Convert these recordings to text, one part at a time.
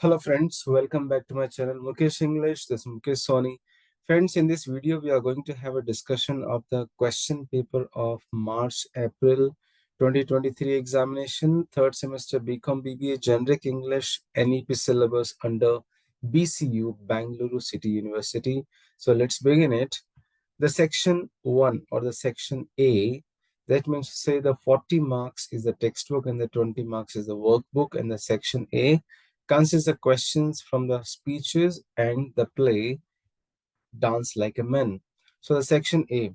Hello friends, welcome back to my channel Mukesh English. This is Mukesh Soni. Friends, in this video we are going to have a discussion of the question paper of March-April 2023 examination, third semester BCom BBA Generic English NEP syllabus under BCU, Bangalore City University. So let's begin it. The section 1 or the section A, that means to say the 40 marks is the textbook and the 20 marks is the workbook, and the section A consists of questions from the speeches and the play Dance Like a Man. So the section A,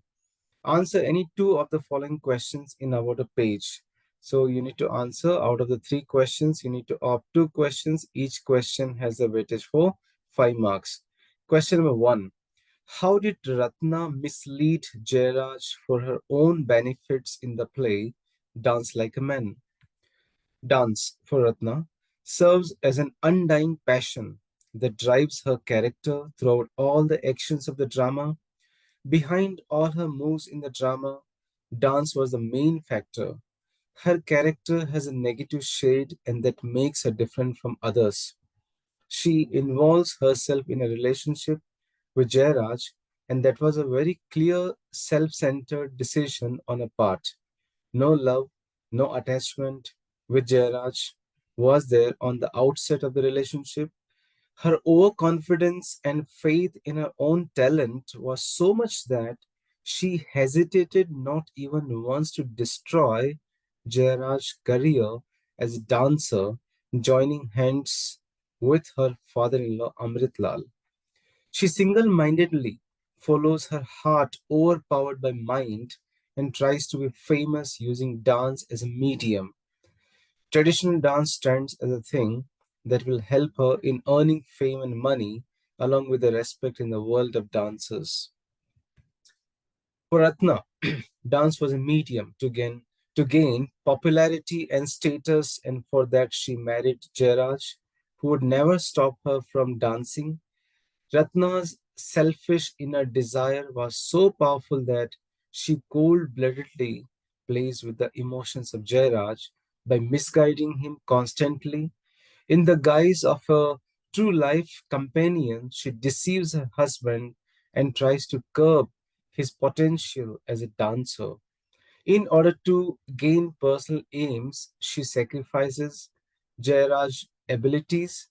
answer any two of the following questions in about a page. So you need to answer out of the three questions, you need to opt two questions. Each question has a weightage for 5 marks. Question number 1. How did Ratna mislead Jairaj for her own benefits in the play Dance Like a Man? Dance, for Ratna, serves as an undying passion that drives her character throughout all the actions of the drama. Behind all her moves in the drama, dance was the main factor. Her character has a negative shade, and that makes her different from others. She involves herself in a relationship with Jairaj, and that was a very clear self-centered decision on her part. No love, no attachment with Jairaj was there on the outset of the relationship. Her overconfidence and faith in her own talent was so much that she hesitated not even once to destroy Jairaj's career as a dancer, joining hands with her father-in-law Amritlal. She single-mindedly follows her heart overpowered by mind and tries to be famous using dance as a medium. Traditional dance stands as a thing that will help her in earning fame and money, along with the respect in the world of dancers. For Ratna, dance was a medium to gain popularity and status, and for that she married Jairaj, who would never stop her from dancing. Ratna's selfish inner desire was so powerful that she cold-bloodedly plays with the emotions of Jairaj by misguiding him constantly. In the guise of a true life companion, she deceives her husband and tries to curb his potential as a dancer. In order to gain personal aims, she sacrifices Jairaj's abilities.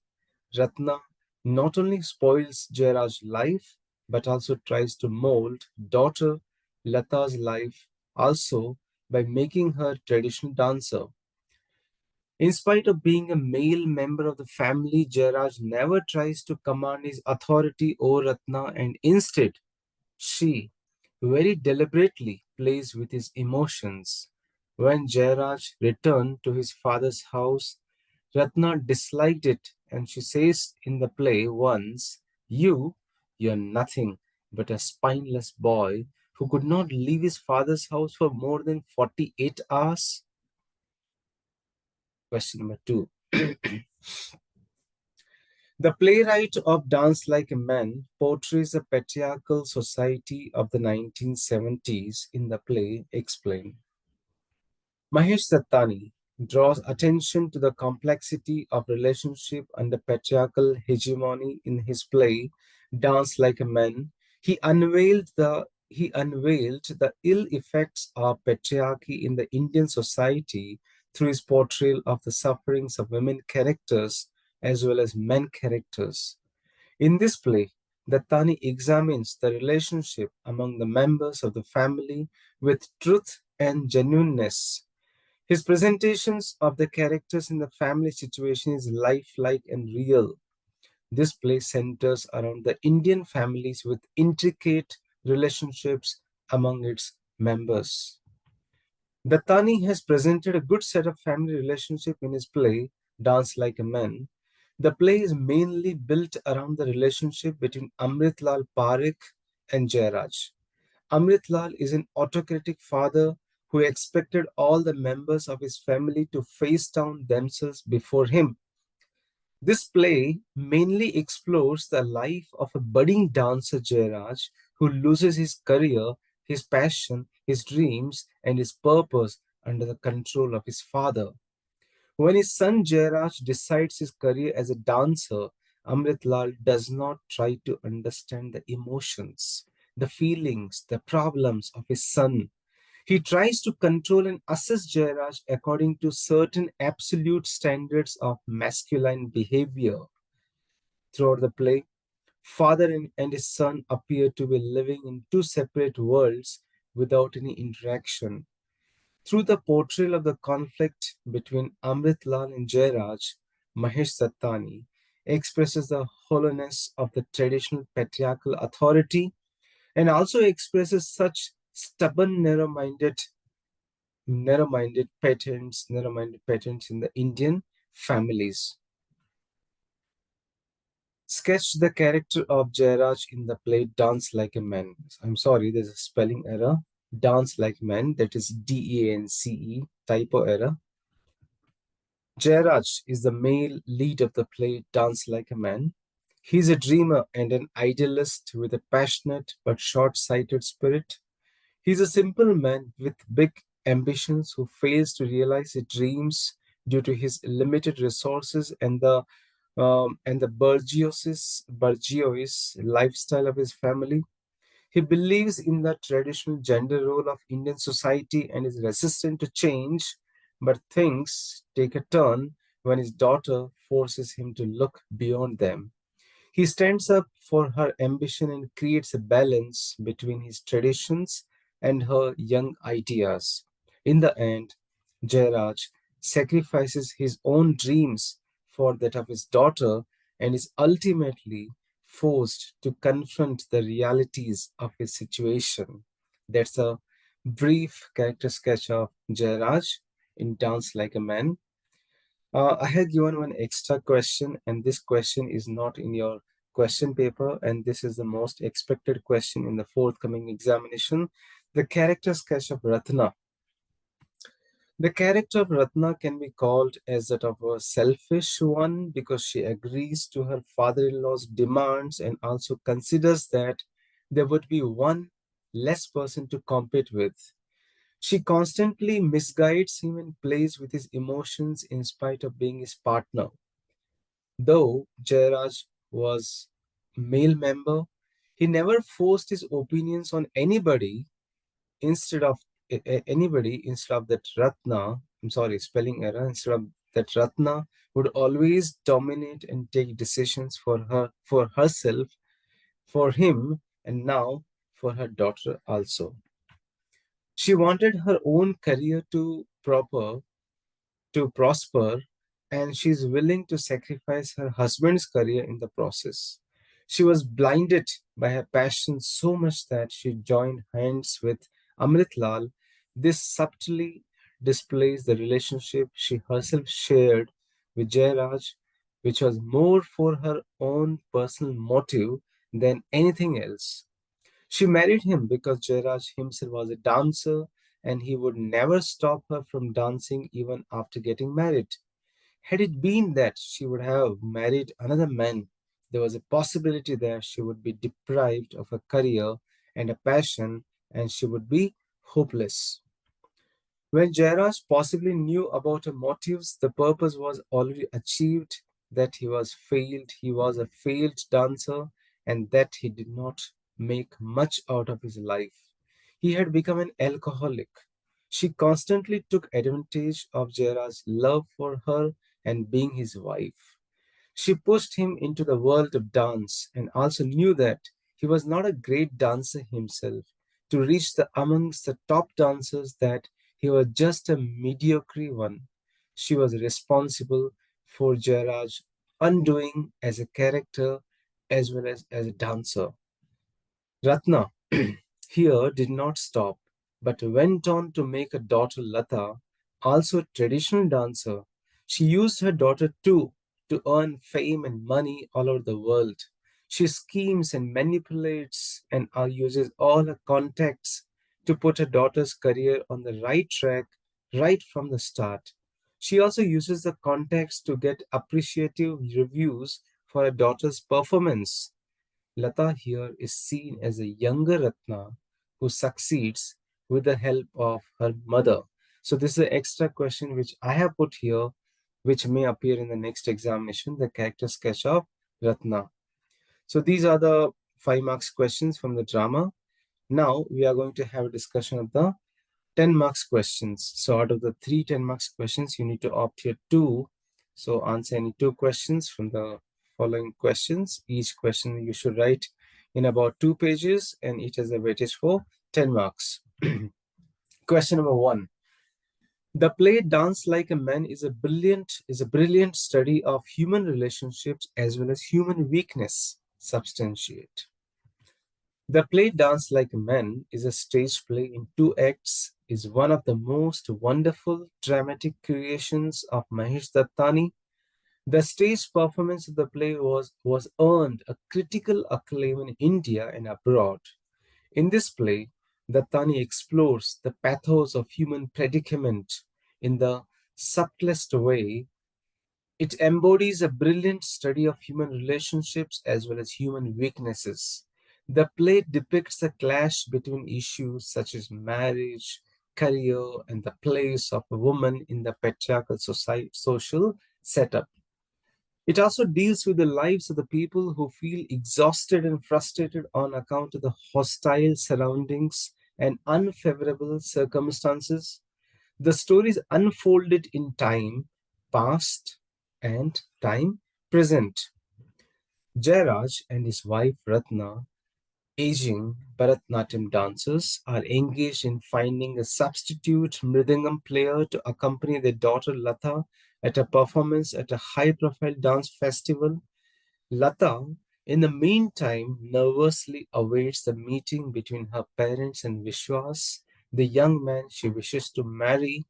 Ratna not only spoils Jairaj's life, but also tries to mold daughter Lata's life also by making her traditional dancer. In spite of being a male member of the family, Jairaj never tries to command his authority over Ratna, and instead, she very deliberately plays with his emotions. When Jairaj returned to his father's house, Ratna disliked it, and she says in the play once, you're nothing but a spineless boy who could not leave his father's house for more than 48 hours. Question number 2. The playwright of Dance Like a Man portrays the patriarchal society of the 1970s in the play Explain. Mahesh Dattani draws attention to the complexity of relationship under patriarchal hegemony in his play Dance Like a Man. He unveiled the ill effects of patriarchy in the Indian society through his portrayal of the sufferings of women characters as well as men characters. In this play, Dattani examines the relationship among the members of the family with truth and genuineness. His presentations of the characters in the family situation is lifelike and real. This play centers around the Indian families with intricate relationships among its members. Dattani has presented a good set of family relationship in his play Dance Like a Man. The play is mainly built around the relationship between Amritlal Parekh and Jairaj. Amritlal is an autocratic father who expected all the members of his family to face down themselves before him. This play mainly explores the life of a budding dancer Jairaj who loses his career, his passion, his dreams, and his purpose under the control of his father. When his son Jairaj decides his career as a dancer, Amritlal does not try to understand the emotions, the feelings, the problems of his son. He tries to control and assess Jairaj according to certain absolute standards of masculine behavior. Throughout the play, father and his son appear to be living in two separate worlds without any interaction. Through the portrayal of the conflict between Amritlal and Jairaj, Mahesh Sattani expresses the hollowness of the traditional patriarchal authority and also expresses such stubborn, narrow-minded patterns in the Indian families. Sketch the character of Jairaj in the play Dance Like a Man. I'm sorry, there's a spelling error. Dance Like Man, that is DANCE, typo error. Jairaj is the male lead of the play Dance Like a Man. He's a dreamer and an idealist with a passionate but short sighted spirit. He's a simple man with big ambitions who fails to realize his dreams due to his limited resources and the bourgeois lifestyle of his family. He believes in the traditional gender role of Indian society and is resistant to change, but things take a turn when his daughter forces him to look beyond them. He stands up for her ambition and creates a balance between his traditions and her young ideas. In the end, Jairaj sacrifices his own dreams for that of his daughter and is ultimately forced to confront the realities of his situation. That's a brief character sketch of Jairaj in Dance Like a Man. I had given one extra question, and this question is not in your question paper, and this is the most expected question in the forthcoming examination. The character sketch of Ratna. The character of Ratna can be called as that of a selfish one because she agrees to her father-in-law's demands and also considers that there would be one less person to compete with. She constantly misguides him and plays with his emotions in spite of being his partner. Though Jairaj was male member, he never forced his opinions on instead of anybody instead of that Ratna. I'm sorry, spelling error. Instead of that Ratna would always dominate and take decisions for herself, for him, and now for her daughter also. She wanted her own career to prosper, and she's willing to sacrifice her husband's career in the process. She was blinded by her passion so much that she joined hands with Amritlal. This subtly displays the relationship she herself shared with Jairaj, which was more for her own personal motive than anything else. She married him because Jairaj himself was a dancer and he would never stop her from dancing even after getting married. Had it been that she would have married another man, there was a possibility that she would be deprived of a career and a passion and she would be hopeless. When Jairaj possibly knew about her motives, the purpose was already achieved, that he was a failed dancer, and that he did not make much out of his life. He had become an alcoholic. She constantly took advantage of Jairaj's love for her and being his wife. She pushed him into the world of dance and also knew that he was not a great dancer himself. To reach the amongst the top dancers that he was just a mediocre one. She was responsible for Jairaj's undoing as a character as well as a dancer. Ratna here did not stop, but went on to make her daughter Lata also a traditional dancer. She used her daughter too to earn fame and money all over the world. She schemes and manipulates and uses all her contacts to put her daughter's career on the right track right from the start. She also uses the contacts to get appreciative reviews for her daughter's performance. Lata here is seen as a younger Ratna who succeeds with the help of her mother. So this is an extra question which I have put here. which may appear in the next examination, the character sketch of Ratna. So these are the 5 marks questions from the drama. Now we are going to have a discussion of the 10 marks questions. So out of the 10 marks questions, you need to opt here 2. So answer any 2 questions from the following questions. Each question you should write in about 2 pages, and it has a weightage for 10 marks. Question number 1. The play Dance Like a Man is a brilliant study of human relationships as well as human weakness. Substantiate. The play Dance Like a Man is a stage play in 2 acts, is one of the most wonderful dramatic creations of Mahesh Dattani. The stage performance of the play was earned a critical acclaim in India and abroad. In this play, Dattani explores the pathos of human predicament in the subtlest way. It embodies a brilliant study of human relationships as well as human weaknesses. The play depicts the clash between issues such as marriage, career, and the place of a woman in the patriarchal social setup. It also deals with the lives of the people who feel exhausted and frustrated on account of the hostile surroundings and unfavorable circumstances. The story is unfolded in time past and time present. Jairaj and his wife Ratna, aging Bharatnatyam dancers, are engaged in finding a substitute mridangam player to accompany their daughter Lata at a performance at a high-profile dance festival. Lata, in the meantime, nervously awaits the meeting between her parents and Vishwas, the young man she wishes to marry.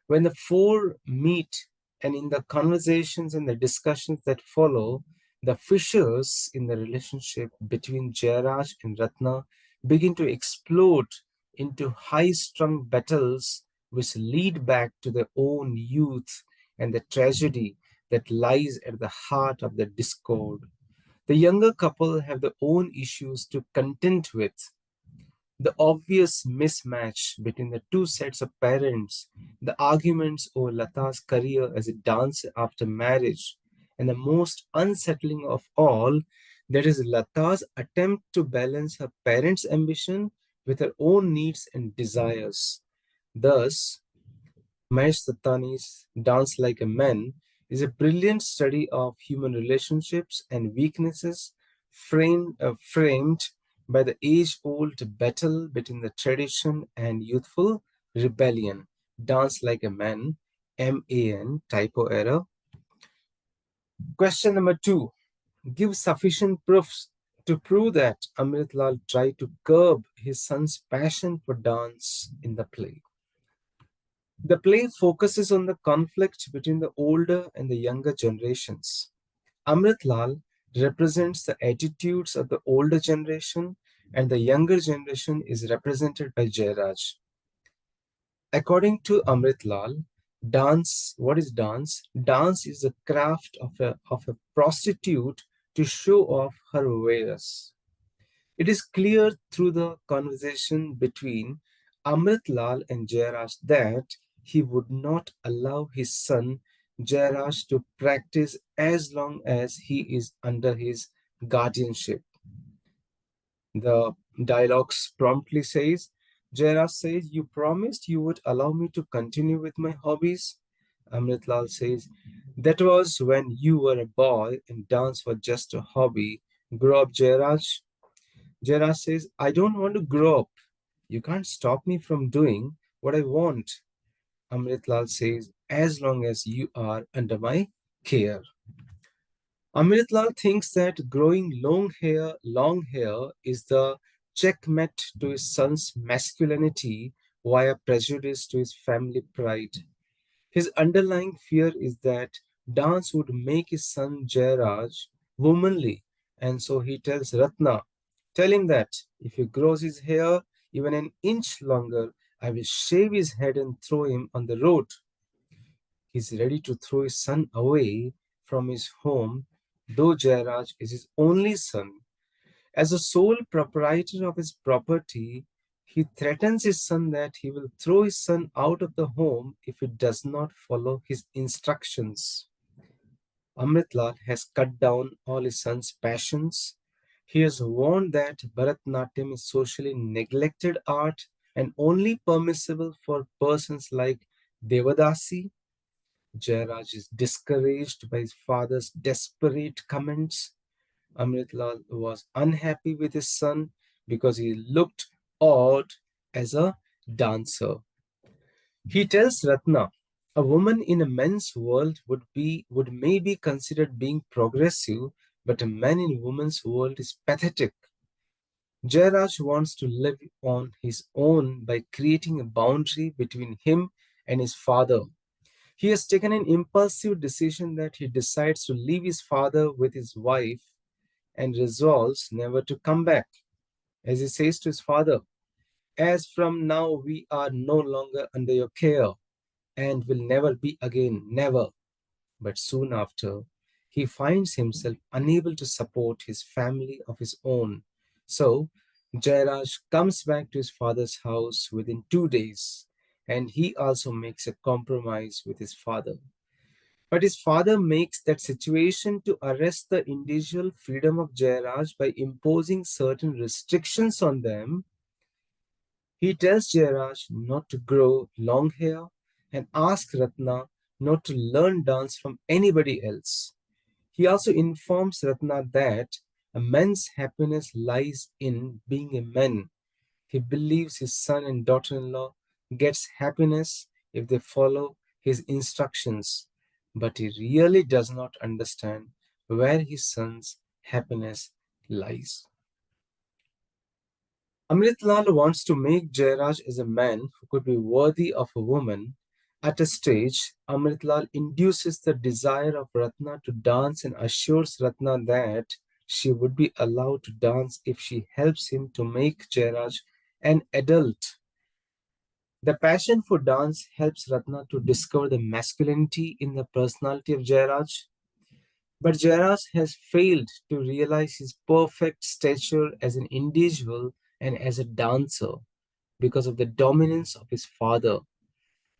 When the four meet, and in the conversations and the discussions that follow, the fissures in the relationship between Jairaj and Ratna begin to explode into high-strung battles which lead back to their own youth and the tragedy that lies at the heart of the discord. The younger couple have their own issues to contend with. The obvious mismatch between the two sets of parents, the arguments over Lata's career as a dancer after marriage, and the most unsettling of all, that is Lata's attempt to balance her parents' ambition with her own needs and desires. Thus, Mahesh Dattani's Dance Like a Man is a brilliant study of human relationships and weaknesses framed by the age-old battle between the tradition and youthful rebellion. Dance Like a Man, MAN, typo error. Question number 2. Give sufficient proofs to prove that Amritlal tried to curb his son's passion for dance in the play. The play focuses on the conflict between the older and the younger generations. Amritlal represents the attitudes of the older generation, and the younger generation is represented by Jairaj. According to Amritlal, what is dance? Dance is the craft of a prostitute to show off her wares. It is clear through the conversation between Amritlal and Jairaj that he would not allow his son Jairaj to practice as long as he is under his guardianship. The dialogues promptly says, Jairaj says, "You promised you would allow me to continue with my hobbies." Amritlal says, "That was when you were a boy and dance was just a hobby. Grow up, Jairaj." Jairaj says, "I don't want to grow up. You can't stop me from doing what I want." Amritlal says, "As long as you are under my care." Amritlal thinks that growing long hair is the checkmate to his son's masculinity via prejudice to his family pride. His underlying fear is that dance would make his son Jairaj womanly, and so he tells Ratna, "Tell him that if he grows his hair even an inch longer, I will shave his head and throw him on the road." He's ready to throw his son away from his home, though Jairaj is his only son. As the sole proprietor of his property, He threatens his son that he will throw his son out of the home if he does not follow his instructions. Amritlal has cut down all his son's passions. He has warned that Bharatanatyam is socially neglected art and only permissible for persons like Devadasi. Jairaj is discouraged by his father's desperate comments. Amritlal was unhappy with his son because he looked odd as a dancer. He tells Ratna, a woman in a men's world would maybe considered being progressive, but a man in a woman's world is pathetic. Jairaj wants to live on his own by creating a boundary between him and his father. He has taken an impulsive decision that he decides to leave his father with his wife and resolves never to come back. As he says to his father, as from now we are no longer under your care and will never be again, never. But soon after, he finds himself unable to support his family of his own. So, Jairaj comes back to his father's house within 2 days, and he also makes a compromise with his father. But his father makes that situation to arrest the individual freedom of Jairaj by imposing certain restrictions on them. He tells Jairaj not to grow long hair and asks Ratna not to learn dance from anybody else. He also informs Ratna that a man's happiness lies in being a man. He believes his son and daughter-in-law gets happiness if they follow his instructions, but he really does not understand where his son's happiness lies. Amritlal wants to make Jairaj as a man who could be worthy of a woman. At a stage, Amritlal induces the desire of Ratna to dance and assures Ratna that she would be allowed to dance if she helps him to make Jairaj an adult. The passion for dance helps Ratna to discover the masculinity in the personality of Jairaj. But Jairaj has failed to realize his perfect stature as an individual and as a dancer because of the dominance of his father.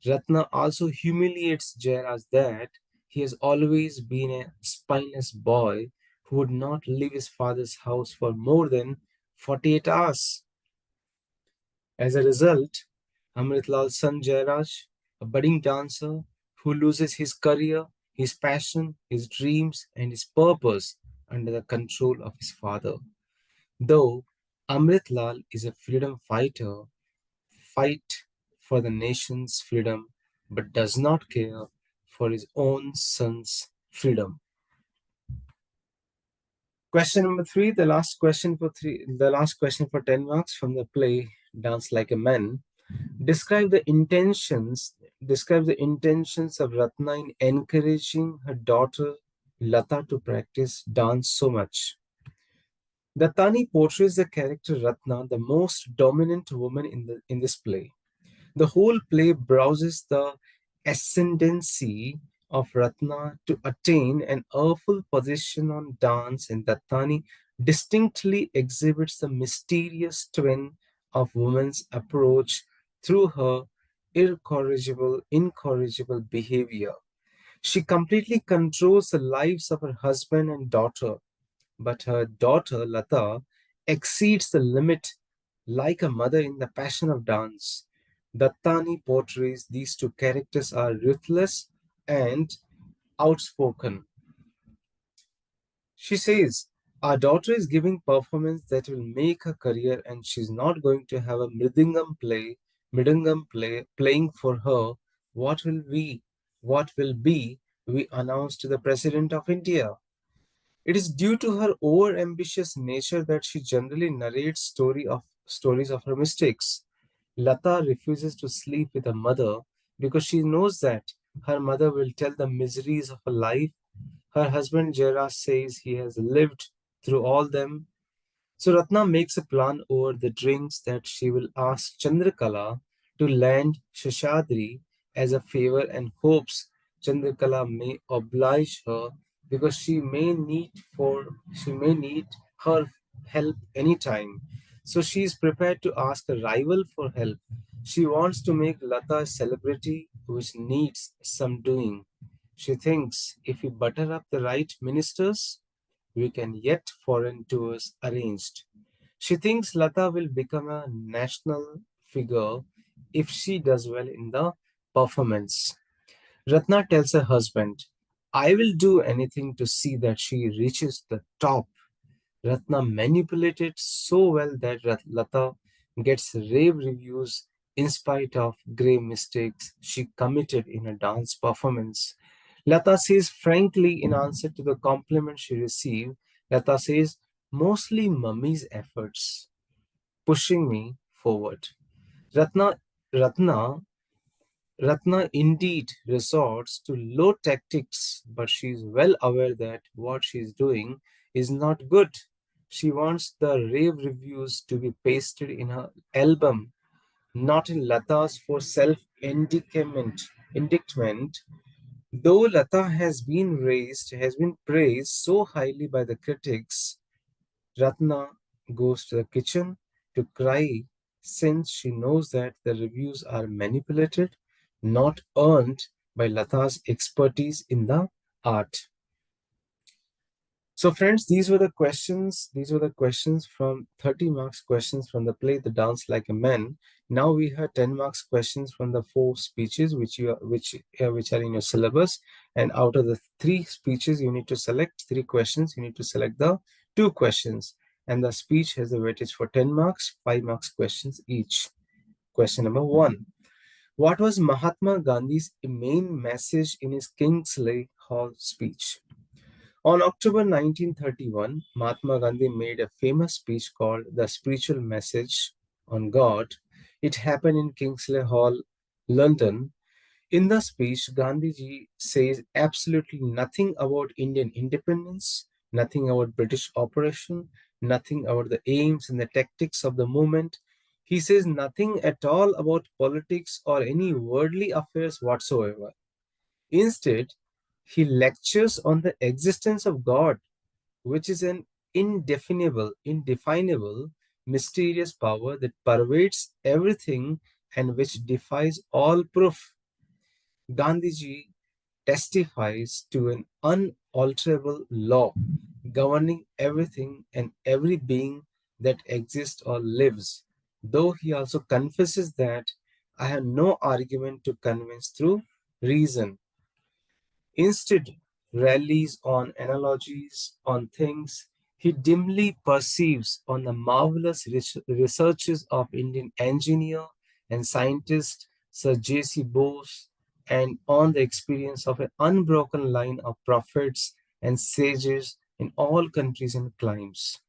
Ratna also humiliates Jairaj that he has always been a spineless boy who would not leave his father's house for more than 48 hours. As a result, Amritlal's son Jairaj, a budding dancer who loses his career, his passion, his dreams, and his purpose under the control of his father. Though Amritlal is a freedom fighter, fight for the nation's freedom, but does not care for his own son's freedom. Question number three, the last question for 10 marks from the play Dance Like a Man. Describe the intentions of Ratna in encouraging her daughter Lata to practice dance so much. Dattani portrays the character Ratna, the most dominant woman in this play. The whole play browses the ascendancy of Ratna to attain an awful position on dance, and Dattani distinctly exhibits the mysterious twin of woman's approach through her incorrigible behavior. She completely controls the lives of her husband and daughter, but her daughter, Lata, exceeds the limit like a mother in the passion of dance. Dattani portrays these two characters are ruthless and outspoken. She says, our daughter is giving performance that will make her career and she's not going to have a playing for her. What will we, what will be, we announced to the President of India. It is due to her over-ambitious nature that she generally narrates stories of her mistakes. Lata refuses to sleep with her mother because she knows that her mother will tell the miseries of her life. Her husband Jera says he has lived through all them. So Ratna makes a plan over the drinks that she will ask Chandrakala to land Shashadri as a favor and hopes Chandrakala may oblige her because she may need her help anytime. So she is prepared to ask a rival for help. She wants to make Lata a celebrity which needs some doing. She thinks if we butter up the right ministers, we can get foreign tours arranged. She thinks Lata will become a national figure if she does well in the performance. Ratna tells her husband, I will do anything to see that she reaches the top. Ratna manipulated so well that Lata gets rave reviews in spite of grave mistakes she committed in a dance performance. Lata says frankly in answer to the compliment she received, Lata says, mostly mummy's efforts, pushing me forward. Ratna, Ratna Ratna indeed resorts to low tactics, but she is well aware that what she is doing is not good. She wants the rave reviews to be pasted in her album, not in Lata's for self-indictment. Indictment. Though Lata has been praised so highly by the critics, Ratna goes to the kitchen to cry since she knows that the reviews are manipulated, not earned by Lata's expertise in the art. So friends, these were the questions. These were the questions from 30 marks questions from the play The Dance Like a Man. Now we have 10 marks questions from the 4 speeches which are in your syllabus. And out of the 3 speeches, you need to select 3 questions. You need to select the 2 questions. And the speech has a weightage for 10 marks, 5 marks questions each. Question number 1. What was Mahatma Gandhi's main message in his Kingsley Hall speech? On October 1931, Mahatma Gandhi made a famous speech called The Spiritual Message on God. It happened in Kingsley Hall, London. In the speech, Gandhiji says absolutely nothing about Indian independence, nothing about British operation, nothing about the aims and the tactics of the movement. He says nothing at all about politics or any worldly affairs whatsoever. Instead, he lectures on the existence of God, which is an indefinable, mysterious power that pervades everything and which defies all proof. Gandhiji testifies to an unalterable law governing everything and every being that exists or lives, though he also confesses that I have no argument to convince through reason. Instead, rallies on analogies on things he dimly perceives on the marvelous researches of Indian engineer and scientist Sir J.C. Bose and on the experience of an unbroken line of prophets and sages in all countries and climes.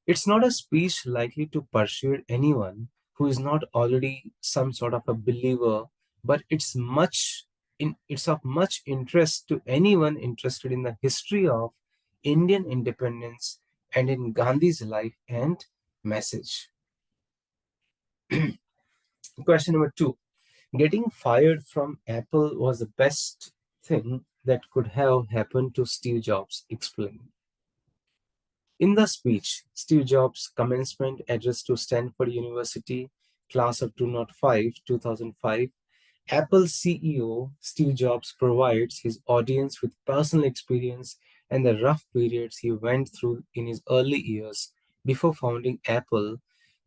It's not a speech likely to persuade anyone who is not already some sort of a believer, but it's of much interest to anyone interested in the history of Indian independence and in Gandhi's life and message. Question number 2. Getting fired from Apple was the best thing that could have happened to Steve Jobs. Explain. In the speech, Steve Jobs' commencement address to Stanford University, class of 2005, Apple CEO Steve Jobs provides his audience with personal experience and the rough periods he went through in his early years before founding Apple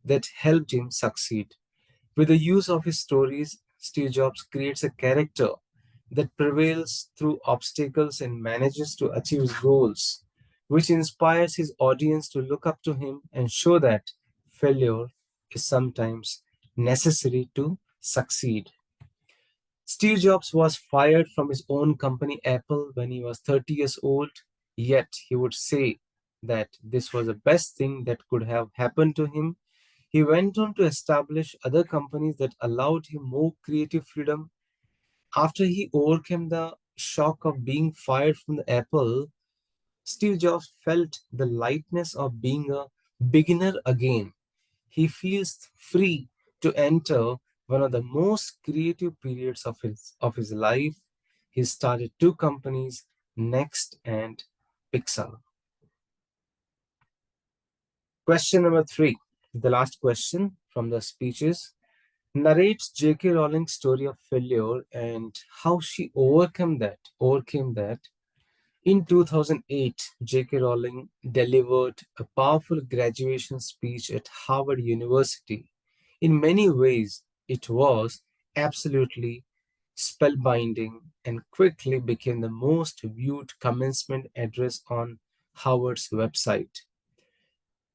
that helped him succeed. With the use of his stories, Steve Jobs creates a character that prevails through obstacles and manages to achieve his goals, which inspires his audience to look up to him and show that failure is sometimes necessary to succeed. Steve Jobs was fired from his own company Apple when he was 30 years old, yet he would say that this was the best thing that could have happened to him. He went on to establish other companies that allowed him more creative freedom. After he overcame the shock of being fired from the Apple, Steve Jobs felt the lightness of being a beginner again. He feels free to enter one of the most creative periods of his life. He started 2 companies, Next and Pixar. Question number 3. The last question from the speeches narrates J.K. Rowling's story of failure and how she overcame that. In 2008, J.K. Rowling delivered a powerful graduation speech at Harvard University. In many ways, it was absolutely spellbinding and quickly became the most viewed commencement address on Harvard's website.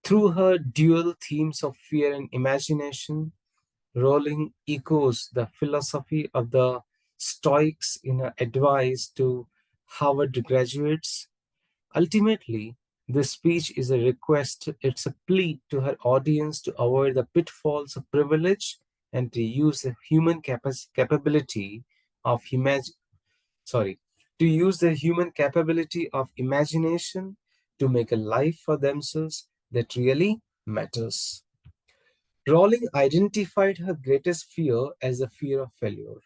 Through her dual themes of fear and imagination, Rowling echoes the philosophy of the Stoics in her advice to Harvard graduates. Ultimately, this speech is a request, it's a plea to her audience to avoid the pitfalls of privilege and to use the human capability of sorry, to use the human capability of imagination to make a life for themselves that really matters. Rowling identified her greatest fear as the fear of failure.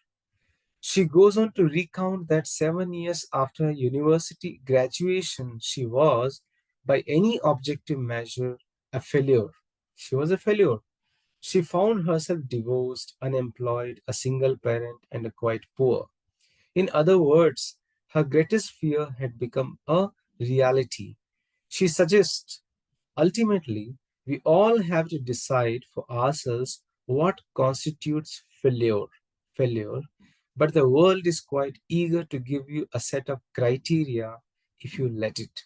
She goes on to recount that 7 years after her university graduation, she was, by any objective measure, a failure. She was a failure. She found herself divorced, unemployed, a single parent, and quite poor. In other words, her greatest fear had become a reality. She suggests ultimately, we all have to decide for ourselves what constitutes failure, but the world is quite eager to give you a set of criteria if you let it.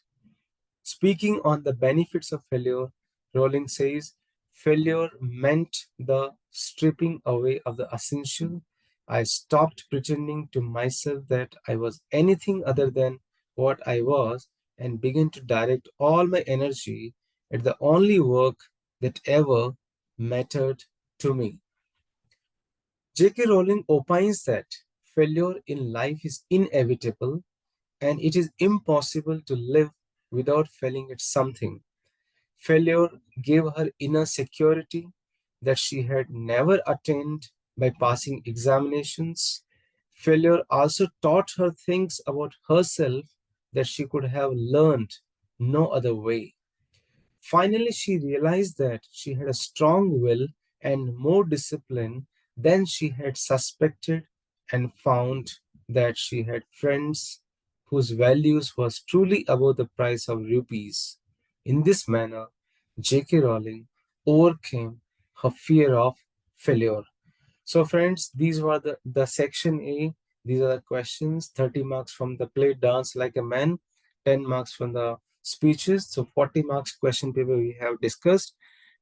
Speaking on the benefits of failure, Rowling says, failure meant the stripping away of the essential. I stopped pretending to myself that I was anything other than what I was and began to direct all my energy at the only work that ever mattered to me. J.K. Rowling opines that failure in life is inevitable and it is impossible to live without failing at something. Failure gave her inner security that she had never attained by passing examinations. Failure also taught her things about herself that she could have learned no other way. Finally, she realized that she had a strong will and more discipline than she had suspected, and found that she had friends whose values was truly above the price of rupees. In this manner, J.K. Rowling overcame her fear of failure. So friends, these were the section A. These are the questions, 30 marks from the play Dance Like a Man, 10 marks from the speeches. So 40 marks question paper we have discussed.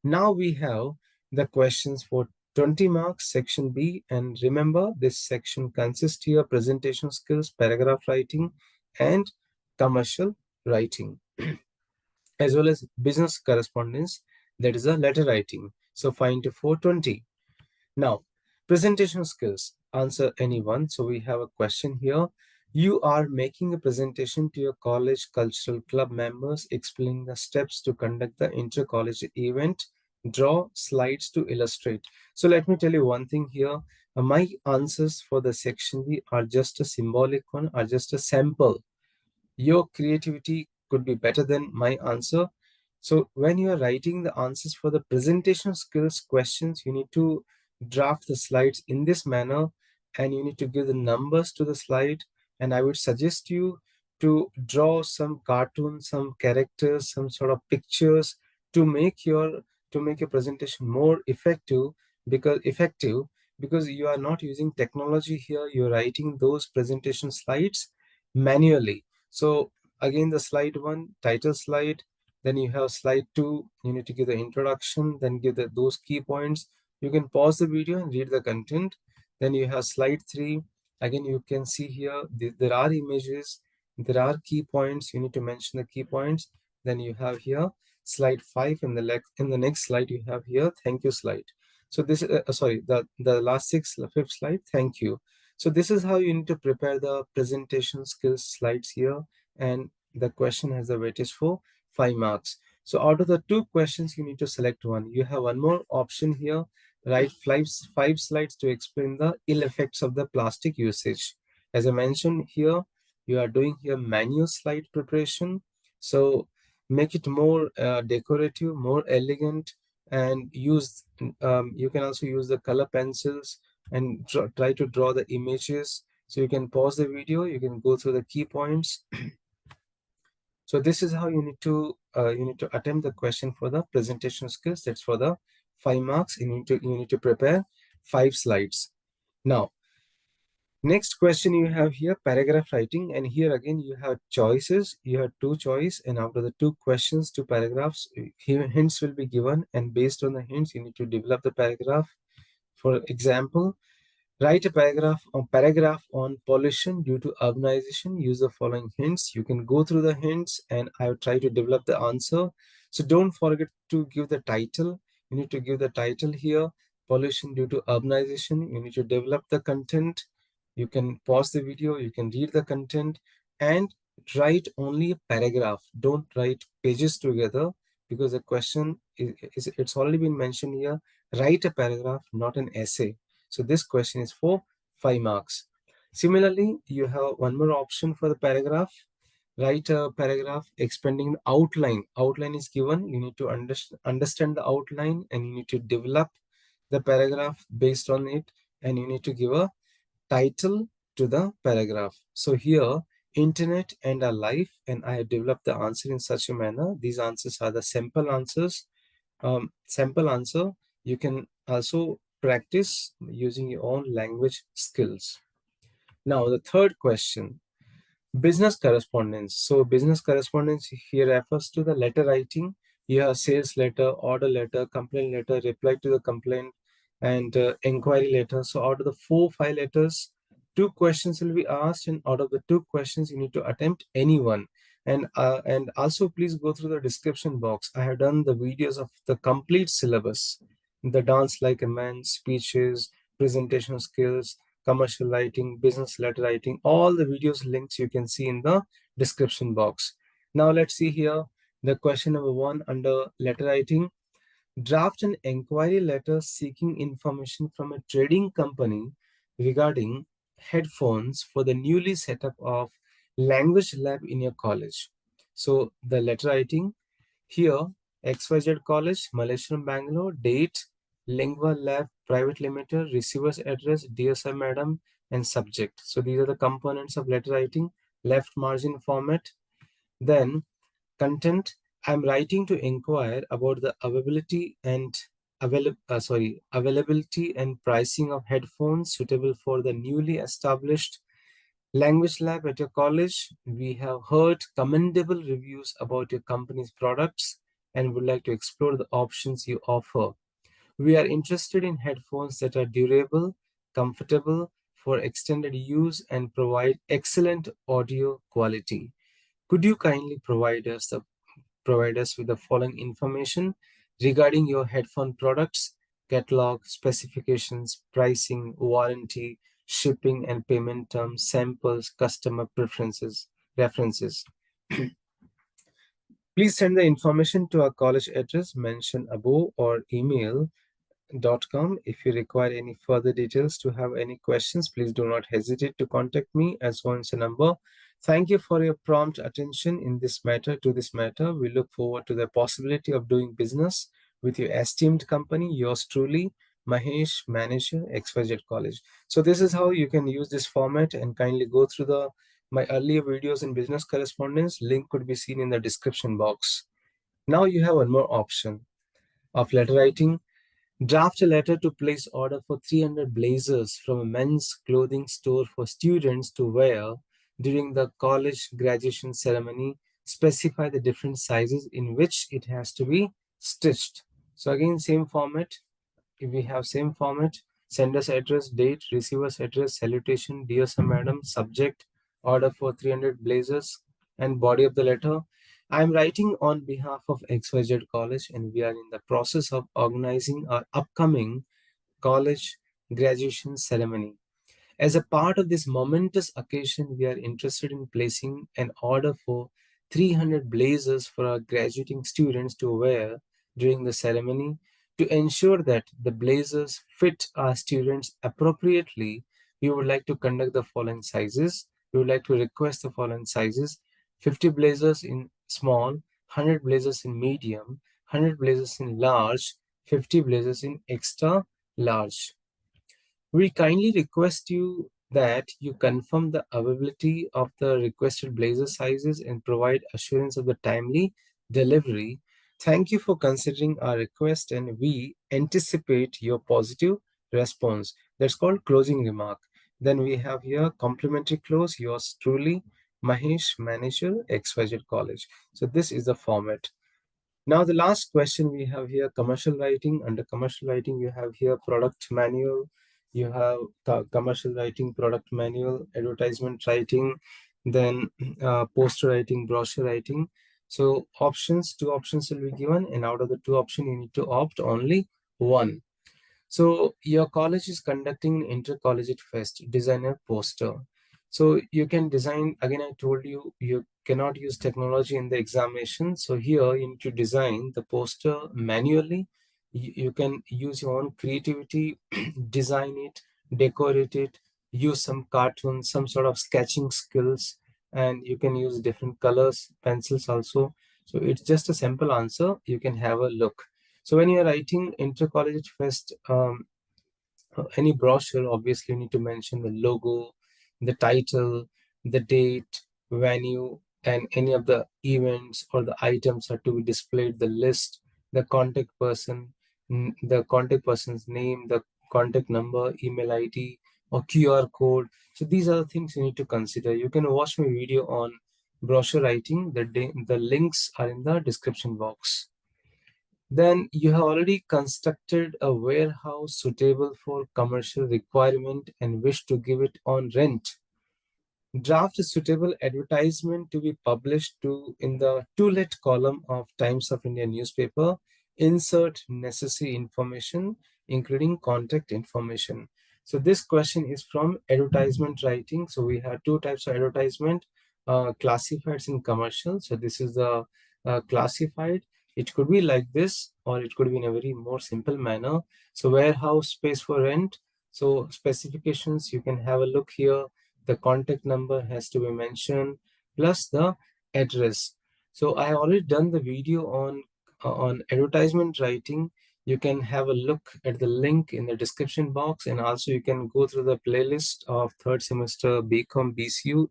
Now we have the questions for 20 marks, section B. And remember, this section consists here presentation skills, paragraph writing, and commercial writing, as well as business correspondence, that is a letter writing. So 5 into 420. Now, presentation skills, answer any one. So we have a question here. You are making a presentation to your college cultural club members explaining the steps to conduct the inter-college event. Draw slides to illustrate. So let me tell you one thing here. My answers for the section B are just a symbolic one, are just a sample. Your creativity could be better than my answer. So when you are writing the answers for the presentation skills questions, you need to draft the slides in this manner, and you need to give the numbers to the slide. And I would suggest you to draw some cartoons, some characters, some sort of pictures to make your presentation more effective, because you are not using technology here. You're writing those presentation slides manually. So again, the slide one, title slide, then you have slide two, you need to give the introduction, then give those key points. You can pause the video and read the content. Then you have slide three. Again, you can see here, there are images, there are key points. You need to mention the key points. Then you have here slide five. In the next slide, you have here, thank you slide. So this is, sorry, the last fifth slide, thank you. So this is how you need to prepare the presentation skills slides here. And the question has a weightage for 5 marks. So out of the 2 questions, you need to select one. You have one more option here. Write five slides to explain the ill effects of the plastic usage. As I mentioned here, you are doing here manual slide preparation. So make it more decorative, more elegant, and use you can also use the color pencils and try to draw the images. So you can pause the video, you can go through the key points. So this is how you need to attempt the question for the presentation skills. That's for the 5 marks. You need to prepare 5 slides. Now, next question you have here, paragraph writing, and here again you have choices. You have two choice, and after the two questions, two paragraphs, here hints will be given, and based on the hints, you need to develop the paragraph. For example, write a paragraph on pollution due to urbanization. Use the following hints. You can go through the hints, and I will try to develop the answer. So don't forget to give the title. You need to give the title here. Pollution due to urbanization. You need to develop the content. You can pause the video. You can read the content and write only a paragraph. Don't write pages together because the question is it's already been mentioned here. Write a paragraph, not an essay. So this question is for 5 marks. Similarly, you have one more option for the paragraph. Write a paragraph expanding the outline. Outline is given. You need to understand the outline and you need to develop the paragraph based on it, and you need to give a title to the paragraph. So here, internet and our life, and I have developed the answer in such a manner. These answers are the sample answers. Sample answer, you can also practice using your own language skills. Now, the third question, business correspondence. So business correspondence here refers to the letter writing. You have sales letter, order letter, complaint letter, reply to the complaint, and inquiry letter. So out of the 4 5 letters, 2 questions will be asked, and out of the 2 questions, you need to attempt any one. And also please go through the description box. I have done the videos of the complete syllabus, the dance like a man, speeches, presentation skills, commercial writing, business letter writing, all the videos links you can see in the description box. Now let's see here the question number 1 under letter writing. Draft an inquiry letter seeking information from a trading company regarding headphones for the newly set up of language lab in your college. So the letter writing here, XYZ College, Malaysian Bangalore, date, Lingua Lab Private Limited, receiver's address, dear sir, madam, and subject. So these are the components of letter writing. Left margin format. Then content. I'm writing to inquire about the availability and pricing of headphones suitable for the newly established language lab at your college. We have heard commendable reviews about your company's products and would like to explore the options you offer. We are interested in headphones that are durable, comfortable for extended use, and provide excellent audio quality. Could you kindly provide us with the following information regarding your headphone products: catalog, specifications, pricing, warranty, shipping and payment terms, samples, customer preferences, references. Please send the information to our college address mentioned above or email.com. If you require any further details to have any questions, please do not hesitate to contact me as well as a number. Thank you for your prompt attention in this matter. We look forward to the possibility of doing business with your esteemed company. Yours truly, Mahesh, Manager, XYZ College. So this is how you can use this format, and kindly go through my earlier videos in business correspondence. Link could be seen in the description box. Now you have one more option of letter writing. Draft a letter to place order for 300 blazers from a men's clothing store for students to wear during the college graduation ceremony. Specify the different sizes in which it has to be stitched. So again, same format. If we have same format, sender's address, date, receiver's address, salutation, dear sir, madam, subject, order for 300 blazers, and body of the letter. I am writing on behalf of XYZ College, and we are in the process of organizing our upcoming college graduation ceremony. As a part of this momentous occasion, we are interested in placing an order for 300 blazers for our graduating students to wear during the ceremony. To ensure that the blazers fit our students appropriately, we would like to conduct the following sizes. We would like to request the following sizes: 50 blazers in small, 100 blazers in medium, 100 blazers in large, 50 blazers in extra large. We kindly request you that you confirm the availability of the requested blazer sizes and provide assurance of the timely delivery. Thank you for considering our request, and we anticipate your positive response. That's called closing remark. Then we have here complimentary close. Yours truly, Mahesh, Manager, XYZ College. So this is the format. Now, the last question we have here, commercial writing. Under commercial writing, you have here product manual, you have commercial writing, product manual, advertisement writing, then poster writing, brochure writing. So options, two options will be given, and out of the two options, you need to opt only one. So your college is conducting an intercollegiate fest, design a poster. So you can design, again, I told you, you cannot use technology in the examination. So here you need to design the poster manually. You can use your own creativity, design it, decorate it, use some cartoons, some sort of sketching skills, and you can use different colors, pencils also. So it's just a simple answer. You can have a look. So when you're writing intercollegiate fest, any brochure, obviously you need to mention the logo, the title, the date, venue, and any of the events or the items are to be displayed, the list, the contact person, the contact person's name, the contact number, email ID, or QR code. So these are the things you need to consider. You can watch my video on brochure writing. The links are in the description box. Then you have already constructed a warehouse suitable for commercial requirement and wish to give it on rent. Draft a suitable advertisement to be published in the to-let column of Times of India newspaper. Insert necessary information, including contact information. So this question is from advertisement writing. So we have two types of advertisement, classifieds and commercial. So this is the classified. It could be like this, or it could be in a very more simple manner. So warehouse space for rent. So specifications, you can have a look here. The contact number has to be mentioned, plus the address. So I have already done the video on advertisement writing. You can have a look at the link in the description box, and also you can go through the playlist of third semester BCom BCU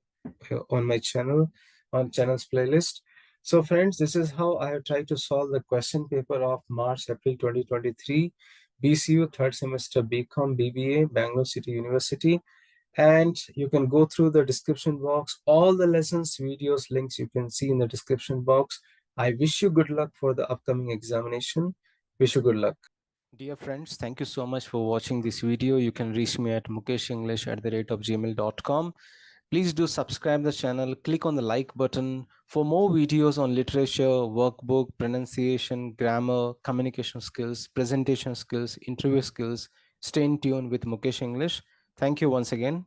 on my channel, on channel's playlist. So friends, this is how I have tried to solve the question paper of March April 2023 BCU third semester BCom BBA Bangalore City University. And you can go through the description box. All the lessons, videos, links you can see in the description box. I wish you good luck for the upcoming examination. Wish you good luck. Dear friends, thank you so much for watching this video. You can reach me at mukeshenglish@gmail.com. Please do subscribe the channel, click on the like button for more videos on literature, workbook, pronunciation, grammar, communication skills, presentation skills, interview skills. Stay in tune with Mukesh English. Thank you once again.